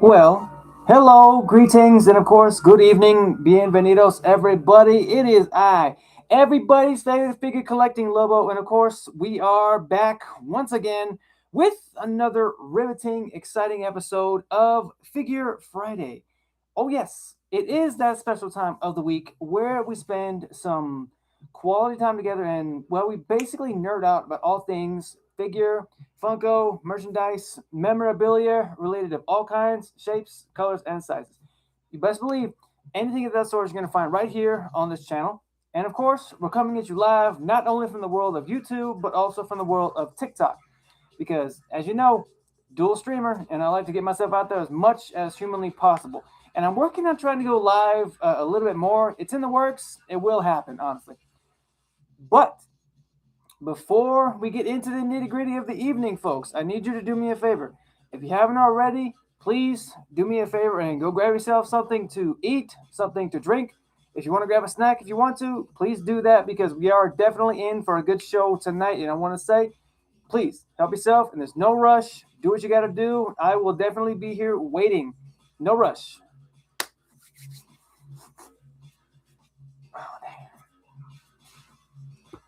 Well, hello, greetings, and of course, good evening, bienvenidos, everybody. It is I, everybody's favorite figure collecting Lobo, and of course, we are back once again with another riveting, exciting episode of Figure Friday. Oh, yes, it is that special time of the week where we spend some quality time together and, well, we basically nerd out about all things figure, Funko, merchandise, memorabilia related of all kinds, shapes, colors, and sizes. You best believe anything of that sort is going to find right here on this channel. And of course, we're coming at you live not only from the world of YouTube, but also from the world of TikTok. Because, as you know, dual streamer, and I like to get myself out there as much as humanly possible. And I'm working on trying to go live a little bit more. It's in the works. It will happen, honestly. But before we get into the nitty-gritty of the evening, folks, I need you to do me a favor. If you haven't already, please do me a favor and go grab yourself something to eat, something to drink. If you want to grab a snack, if you want to, please do that because we are definitely in for a good show tonight. And I want to say, please help yourself, and there's no rush. Do what you got to do. I will definitely be here waiting. No rush.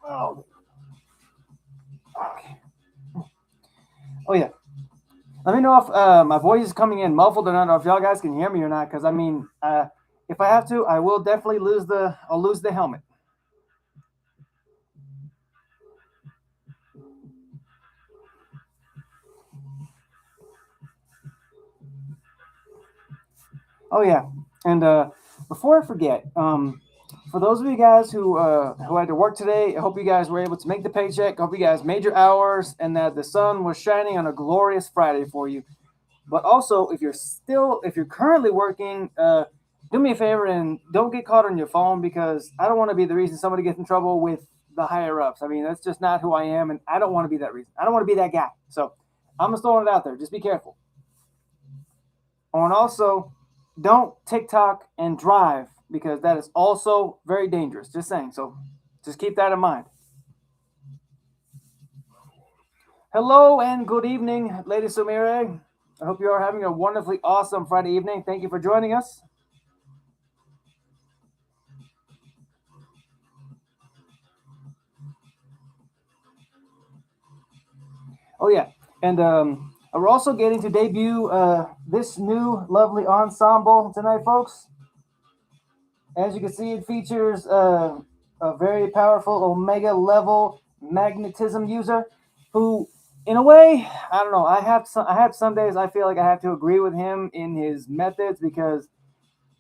Oh, okay. Oh, yeah. Let me know if my voice is coming in muffled or not, or if y'all guys can hear me or not. Because I mean, if I have to, I will definitely lose the helmet. Oh yeah, and before I forget, for those of you guys who had to work today, I hope you guys were able to make the paycheck. I hope you guys made your hours and that the sun was shining on a glorious Friday for you. But also, if you're currently working, do me a favor and don't get caught on your phone because I don't want to be the reason somebody gets in trouble with the higher ups. I mean, that's just not who I am, and I don't want to be that reason. I don't want to be that guy. So I'm just throwing it out there. Just be careful. Oh, and also, don't TikTok and drive because that is also very dangerous. Just saying. So just keep that in mind. Hello and good evening, Lady Sumire. I hope you are having a wonderfully awesome Friday evening. Thank you for joining us. Oh, yeah. And we're also getting to debut this new lovely ensemble tonight, folks. As you can see, it features a very powerful Omega level magnetism user who, in a way, I don't know. I have some days I feel like I have to agree with him in his methods because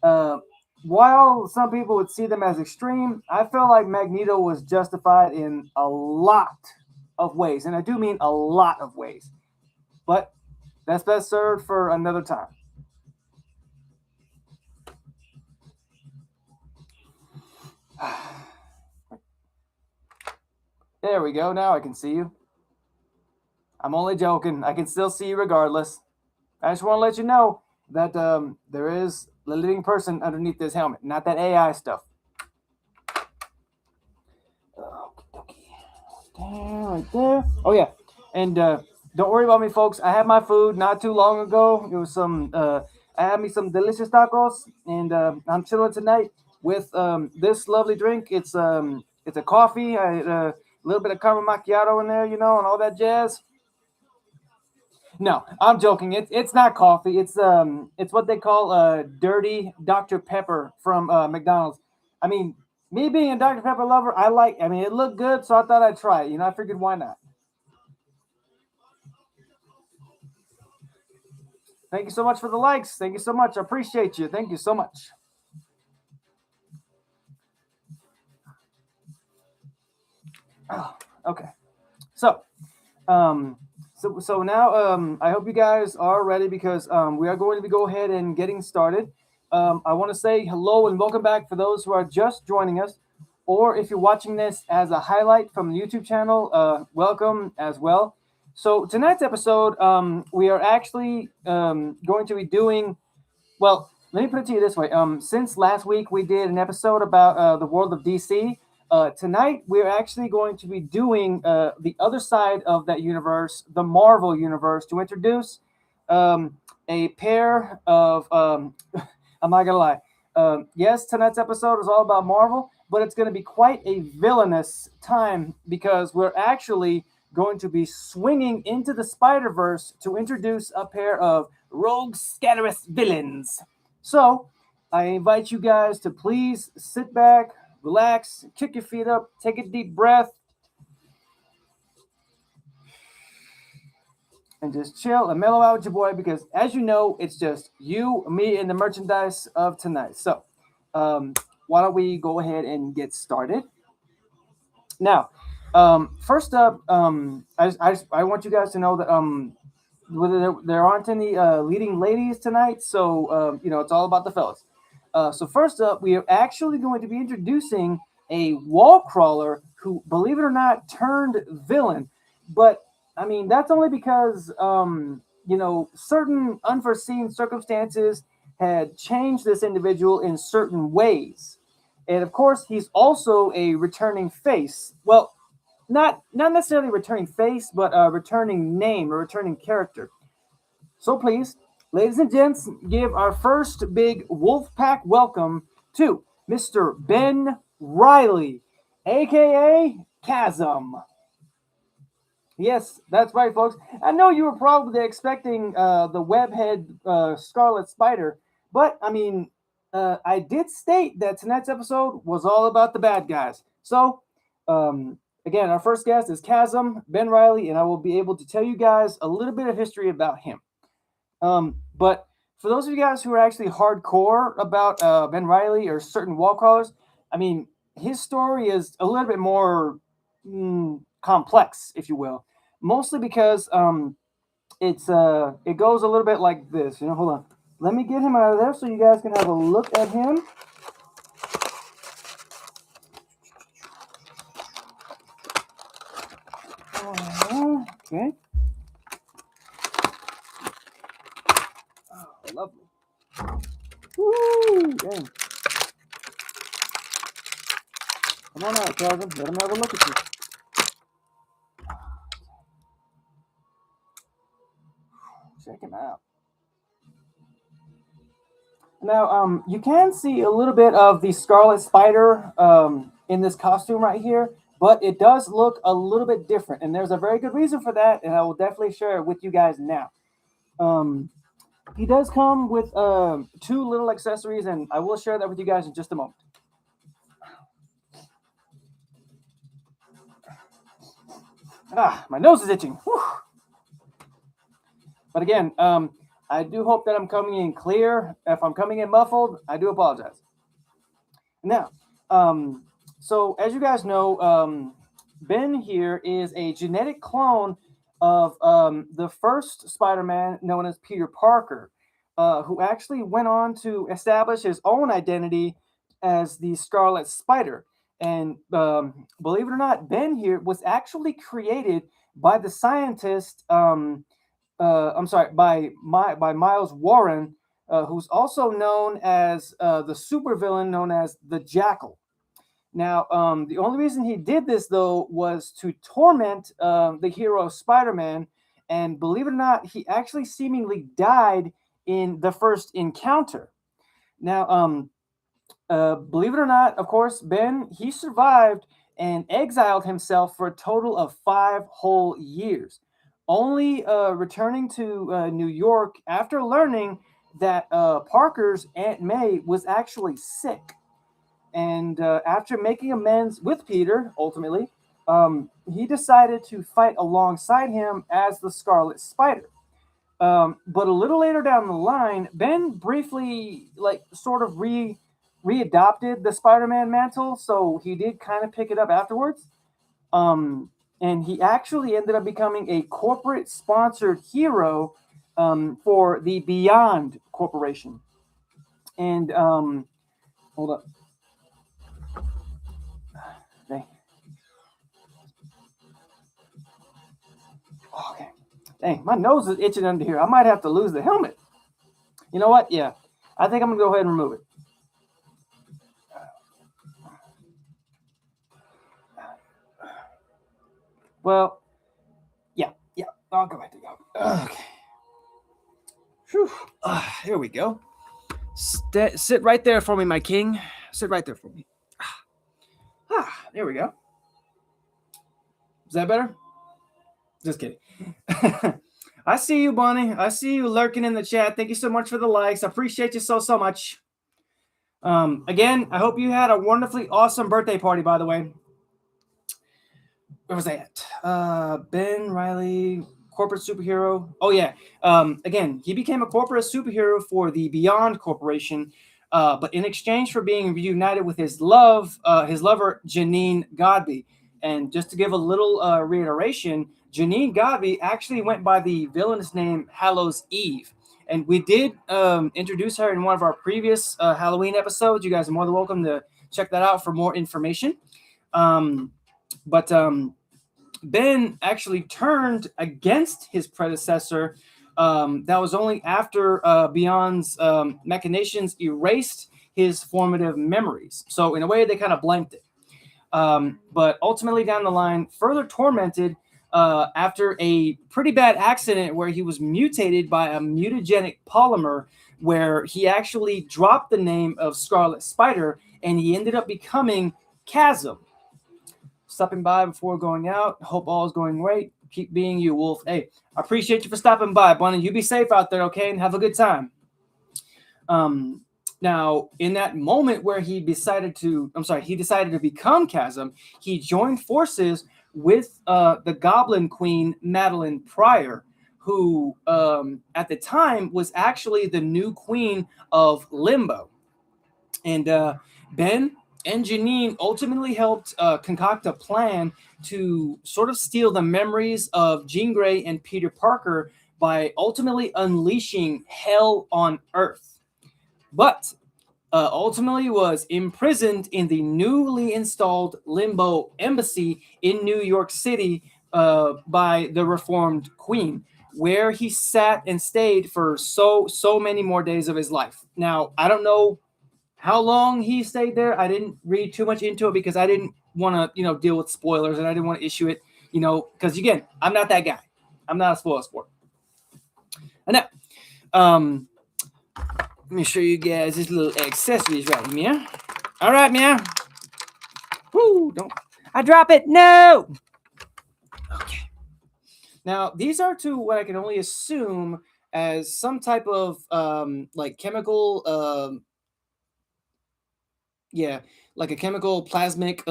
while some people would see them as extreme, I feel like Magneto was justified in a lot of ways, and I do mean a lot of ways. But that's best served for another time. There we go. Now I can see you. I'm only joking. I can still see you regardless. I just want to let you know that there is a living person underneath this helmet, not that AI stuff. Right there. Oh, yeah. And don't worry about me, folks. I had my food not too long ago. It was I had me some delicious tacos, and I'm chilling tonight with this lovely drink. It's a coffee. I had a little bit of caramel macchiato in there, and all that jazz. No, I'm joking. It's not coffee. It's what they call dirty Dr. Pepper from McDonald's. I mean, me being a Dr. Pepper lover, I mean, it looked good, so I thought I'd try it. I figured why not. Thank you so much for the likes. Thank you so much. I appreciate you. Thank you so much. Oh, okay. So now I hope you guys are ready because we are going to go ahead and getting started. I want to say hello and welcome back for those who are just joining us, or if you're watching this as a highlight from the YouTube channel, welcome as well. So tonight's episode, we are actually going to be doing. Well, let me put it to you this way. Since last week we did an episode about the world of DC. Tonight we're actually going to be doing the other side of that universe, the Marvel universe, to introduce a pair of. I'm not gonna lie. Yes, tonight's episode is all about Marvel, but it's going to be quite a villainous time because we're actually going to be swinging into the Spider-Verse to introduce a pair of rogue scatterous villains. So, I invite you guys to please sit back, relax, kick your feet up, take a deep breath, and just chill and mellow out with your boy because, as you know, it's just you, me, and the merchandise of tonight. So, why don't we go ahead and get started? Now, first up, I want you guys to know that whether there aren't any leading ladies tonight, so it's all about the fellas. So first up, we are actually going to be introducing a wall crawler who, believe it or not, turned villain. But I mean, that's only because certain unforeseen circumstances had changed this individual in certain ways. And of course, he's also a returning face. Well, not necessarily returning face, but a returning name, a returning character. So please, ladies and gents, give our first big Wolfpack welcome to Mr. Ben Riley, aka Chasm. Yes, that's right, folks. I know you were probably expecting the webhead Scarlet Spider, but I mean, I did state that tonight's episode was all about the bad guys. So, again, our first guest is Chasm, Ben Riley, and I will be able to tell you guys a little bit of history about him. But for those of you guys who are actually hardcore about Ben Riley or certain wall crawlers, I mean, his story is a little bit more complex, if you will. Mostly because it goes a little bit like this. Hold on. Let me get him out of there so you guys can have a look at him. Okay. Oh, lovely. Woo! Dang. Come on out, Calvin. Let him have a look at you. Check him out. Now, you can see a little bit of the Scarlet Spider in this costume right here, but it does look a little bit different, and there's a very good reason for that, and I will definitely share it with you guys now. He does come with two little accessories, and I will share that with you guys in just a moment. My nose is itching. Whew. But again, I do hope that I'm coming in clear. If I'm coming in muffled, I do apologize. Now, so as you guys know, Ben here is a genetic clone of the first Spider-Man known as Peter Parker, who actually went on to establish his own identity as the Scarlet Spider. And believe it or not, Ben here was actually created by the scientist. I'm sorry, by Miles Warren, who's also known as the supervillain known as the Jackal. Now, the only reason he did this, though, was to torment the hero Spider-Man. And believe it or not, he actually seemingly died in the first encounter. Now, believe it or not, of course, Ben, he survived and exiled himself for a total of 5 whole years, only returning to New York after learning that Parker's Aunt May was actually sick. And after making amends with Peter, ultimately, he decided to fight alongside him as the Scarlet Spider. But a little later down the line, Ben briefly, sort of readopted the Spider-Man mantle, so he did kind of pick it up afterwards. And he actually ended up becoming a corporate-sponsored hero for the Beyond Corporation. And hold up. Okay. Okay. Dang, my nose is itching under here. I might have to lose the helmet. You know what? Yeah. I think I'm going to go ahead and remove it. Well, yeah. I'll go ahead and go. Okay. Whew. Here we go. Sit right there for me, my king. Sit right there for me. There we go. Is that better? Just kidding. I see you, Bonnie. I see you lurking in the chat. Thank you so much for the likes. I appreciate you so much. Again, I hope you had a wonderfully awesome birthday party, by the way. Where was that? Ben Riley, corporate superhero. Oh, yeah. Again, he became a corporate superhero for the Beyond Corporation, but in exchange for being reunited with his lover, Janine Godby. And just to give a little reiteration, Janine Godby actually went by the villain's name Hallows Eve. And we did introduce her in one of our previous Halloween episodes. You guys are more than welcome to check that out for more information. But Ben actually turned against his predecessor. That was only after Beyond's machinations erased his formative memories. So in a way, they kind of blanked it. But ultimately down the line, further tormented after a pretty bad accident where he was mutated by a mutagenic polymer, where he actually dropped the name of Scarlet Spider and he ended up becoming Chasm. Stopping by before going out. Hope all is going great. Keep being you, Wolf. Hey, I appreciate you for stopping by, Bunny. You be safe out there, okay? And have a good time. Now, in that moment where he decided to become Chasm, he joined forces with the Goblin Queen, Madeline Pryor, who at the time was actually the new queen of Limbo. And Ben and Janine ultimately helped concoct a plan to sort of steal the memories of Jean Grey and Peter Parker by ultimately unleashing hell on Earth. But ultimately was imprisoned in the newly installed Limbo Embassy in New York City by the Reformed Queen, where he sat and stayed for so many more days of his life. Now, I don't know how long he stayed there. I didn't read too much into it because I didn't want to, deal with spoilers, and I didn't want to issue it, because again, I'm not that guy. I'm not a spoiler sport. And now, let me show you guys this little accessories right here. All right, man. Woo! Don't I drop it? No. Okay. Now these are to what I can only assume as some type of like chemical. Like a chemical plasmic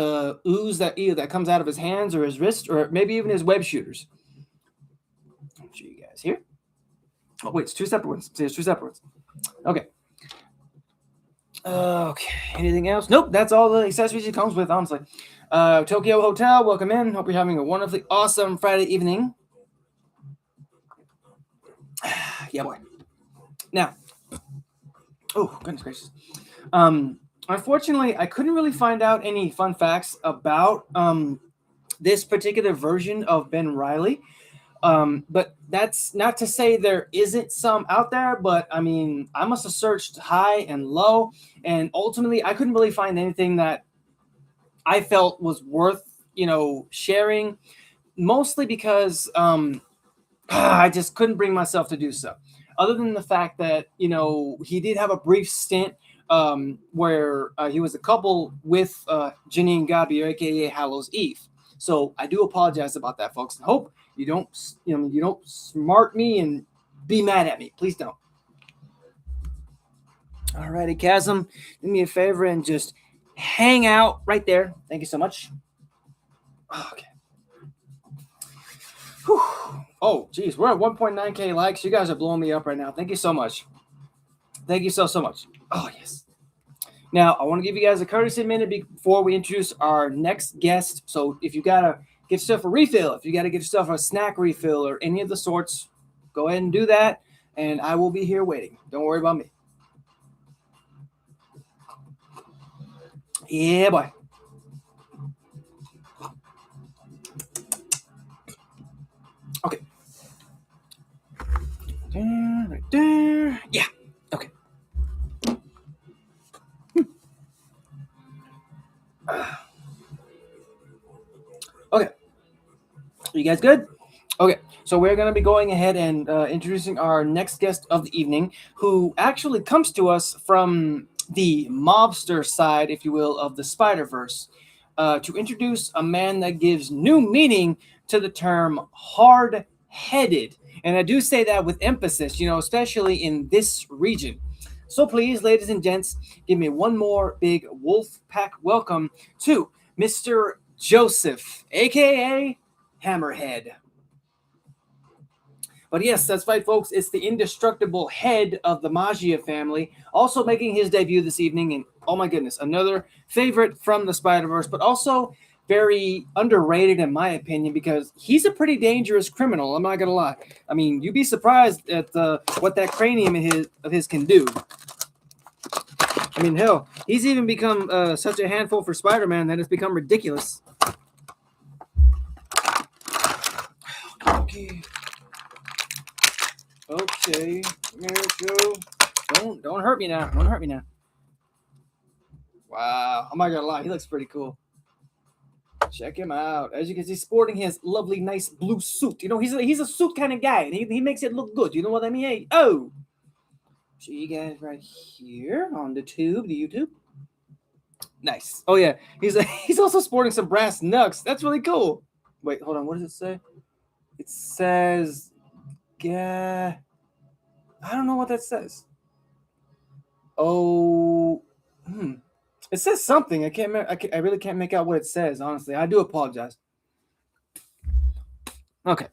ooze that either that comes out of his hands or his wrist or maybe even his web shooters. I'll show you guys here. Oh wait, it's two separate ones. See, it's two separate ones. Okay. Okay. Anything else? Nope. That's all the accessories it comes with, honestly. Tokyo Hotel, welcome in. Hope you're having a wonderfully awesome Friday evening. Yeah, boy. Now, oh goodness gracious. Unfortunately, I couldn't really find out any fun facts about this particular version of Ben Riley. But that's not to say there isn't some out there, but I mean, I must have searched high and low, and ultimately I couldn't really find anything that I felt was worth, sharing, mostly because I just couldn't bring myself to do so. Other than the fact that, he did have a brief stint where he was a couple with Janine Godby, aka Hallows Eve. So I do apologize about that, folks. I hope you don't smart me and be mad at me. Please don't. Alrighty, Chasm, do me a favor and just hang out right there. Thank you so much. Okay. Whew. Oh, geez, we're at 1.9K likes. You guys are blowing me up right now. Thank you so much. Thank you so much. Oh, yes. Now, I want to give you guys a courtesy minute before we introduce our next guest. So if you got to get yourself a refill, if you got to get yourself a snack refill or any of the sorts, go ahead and do that, and I will be here waiting. Don't worry about me. Yeah, boy. Okay. there, right there. Yeah. Okay. Okay. You guys good? Okay, so we're going to be going ahead and introducing our next guest of the evening, who actually comes to us from the mobster side, if you will, of the spiderverse, to introduce a man that gives new meaning to the term hard-headed. And I do say that with emphasis, especially in this region. So please, ladies and gents, give me one more big wolf pack welcome to Mr. Joseph, aka Hammerhead. But yes, that's right, folks. It's the indestructible head of the Magia family, also making his debut this evening. And oh my goodness, another favorite from the Spider-Verse, but also very underrated in my opinion because he's a pretty dangerous criminal. I'm not gonna lie. I mean, you'd be surprised at what that cranium of his can do. I mean, hell, he's even become such a handful for Spider-Man that it's become ridiculous. Okay. Okay, Joe. Don't hurt me now. Don't hurt me now. Wow, I'm not gonna lie, he looks pretty cool. Check him out. As you can see, sporting his lovely, nice blue suit. He's a suit kind of guy, and he makes it look good. You know what I mean? Hey, oh, see you guys right here on the YouTube. Nice. Oh yeah, he's also sporting some brass knucks. That's really cool. Wait, hold on. What does it say? It says, yeah. I don't know what that says. Oh, It says something. I really can't make out what it says. Honestly, I do apologize. Okay.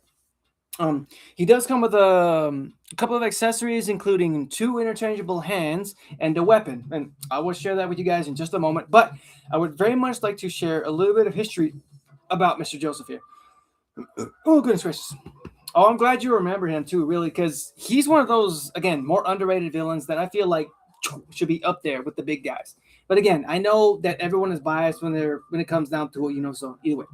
He does come with a couple of accessories, including 2 interchangeable hands and a weapon. And I will share that with you guys in just a moment. But I would very much like to share a little bit of history about Mr. Joseph here. Oh, goodness gracious. Oh, I'm glad you remember him too, really, because he's one of those, again, more underrated villains that I feel like should be up there with the big guys. But again, I know that everyone is biased when it comes down to it, so either way.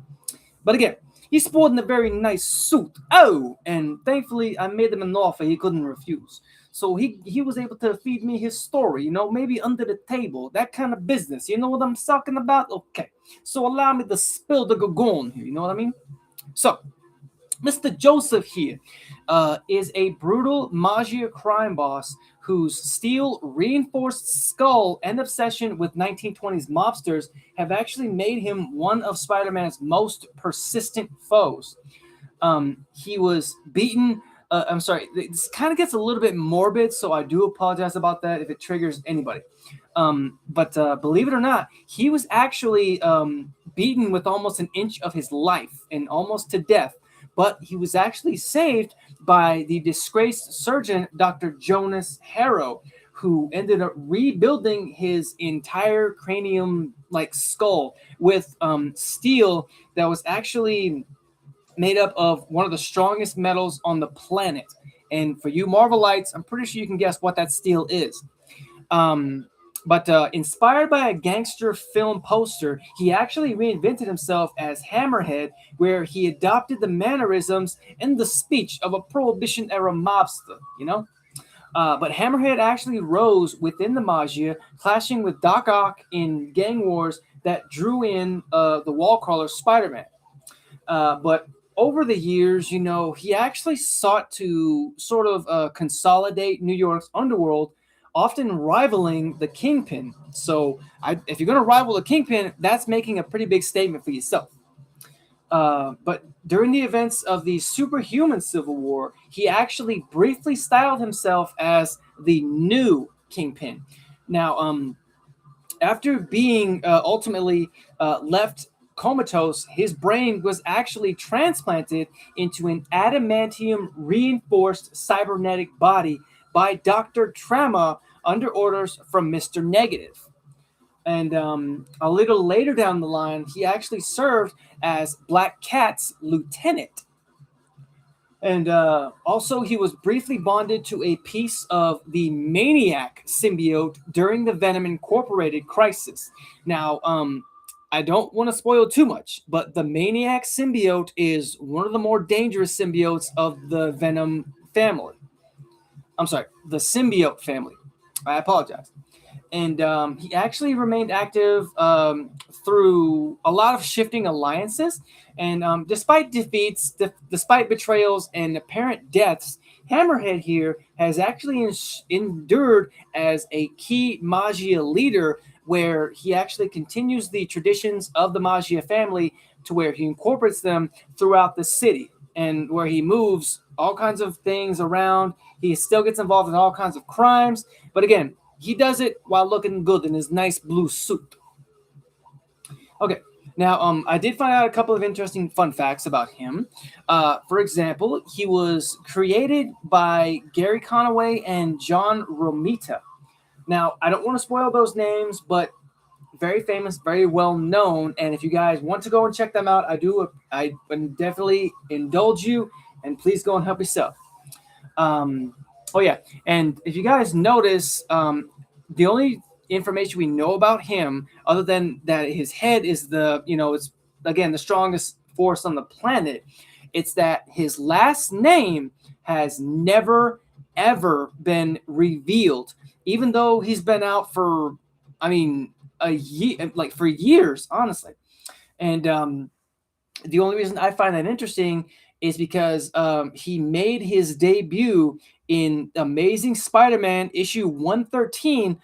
But again, he's sporting a very nice suit. Oh, and thankfully I made him an offer he couldn't refuse. So he was able to feed me his story, maybe under the table, that kind of business. You know what I'm talking about? Okay. So allow me to spill the gagone here, you know what I mean? So Mr. Joseph here is a brutal Magia crime boss whose steel reinforced skull and obsession with 1920s mobsters have actually made him one of Spider-Man's most persistent foes. He was beaten. I'm sorry, this kind of gets a little bit morbid, so I do apologize about that if it triggers anybody. But believe it or not, he was actually beaten with almost an inch of his life and almost to death. But he was actually saved by the disgraced surgeon, Dr. Jonas Harrow, who ended up rebuilding his entire cranium-like skull with steel that was actually made up of one of the strongest metals on the planet. And for you Marvelites, I'm pretty sure you can guess what that steel is. But inspired by a gangster film poster, he actually reinvented himself as Hammerhead, where he adopted the mannerisms and the speech of a Prohibition-era mobster, But Hammerhead actually rose within the Magia, clashing with Doc Ock in gang wars that drew in the wall-crawler Spider-Man. But over the years, he actually sought to sort of consolidate New York's underworld, often rivaling the Kingpin. So if you're going to rival the Kingpin, that's making a pretty big statement for yourself. But during the events of the superhuman Civil War, he actually briefly styled himself as the new Kingpin. Now, after being ultimately left comatose, his brain was actually transplanted into an adamantium reinforced cybernetic body by Dr. Trama under orders from Mr. Negative. And a little later down the line, he actually served as Black Cat's lieutenant. And also, he was briefly bonded to a piece of the Maniac symbiote during the Venom Incorporated crisis. Now, I don't want to spoil too much, but the Maniac symbiote is one of the more dangerous symbiotes of the Venom family. I'm sorry, the symbiote family. I apologize. And he actually remained active through a lot of shifting alliances. And despite defeats, despite betrayals and apparent deaths, Hammerhead here has actually endured as a key Magia leader, where he actually continues the traditions of the Magia family to where he incorporates them throughout the city, and where he moves all kinds of things around. He still gets involved in all kinds of crimes, but again, he does it while looking good in his nice blue suit. Okay, now I did find out a couple of interesting fun facts about him. For example, he was created by Gary Conaway and John Romita. Now, I don't want to spoil those names, but very famous, very well known. And if you guys want to go and check them out, I would definitely indulge you, and please go and help yourself. Um, oh yeah, and if you guys notice, the only information we know about him, other than that his head is it's again the strongest force on the planet, it's that his last name has never ever been revealed, even though he's been out for, I mean, a year, like for years, honestly. And the only reason I find that interesting is because he made his debut in Amazing Spider-Man issue 113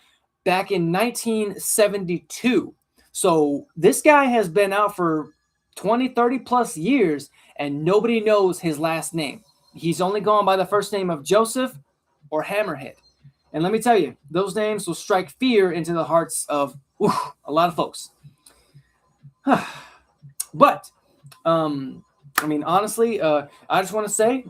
back in 1972. So this guy has been out for 20, 30 plus years, and nobody knows his last name. He's only gone by the first name of Joseph or Hammerhead. And let me tell you, those names will strike fear into the hearts of a lot of folks. But I mean, honestly, I just want to say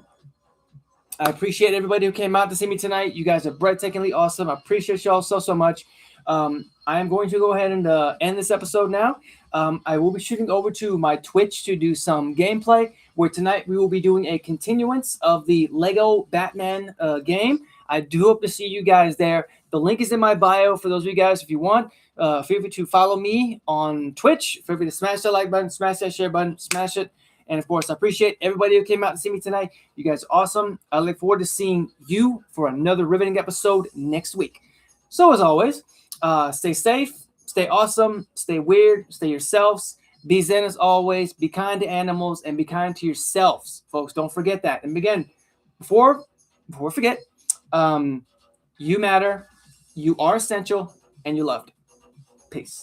I appreciate everybody who came out to see me tonight. You guys are breathtakingly awesome. I appreciate y'all so much. I am going to go ahead and end this episode now. I will be shooting over to my Twitch to do some gameplay, where tonight we will be doing a continuance of the Lego Batman game. I do hope to see you guys there. The link is in my bio for those of you guys. If you want, feel free to follow me on Twitch. Feel free to smash that like button, smash that share button, smash it. And of course, I appreciate everybody who came out to see me tonight. You guys are awesome. I look forward to seeing you for another riveting episode next week. So as always, stay safe, stay awesome, stay weird, stay yourselves. Be zen as always. Be kind to animals and be kind to yourselves, folks. Don't forget that. And again, before we forget, you matter, you are essential, and you're loved. Peace.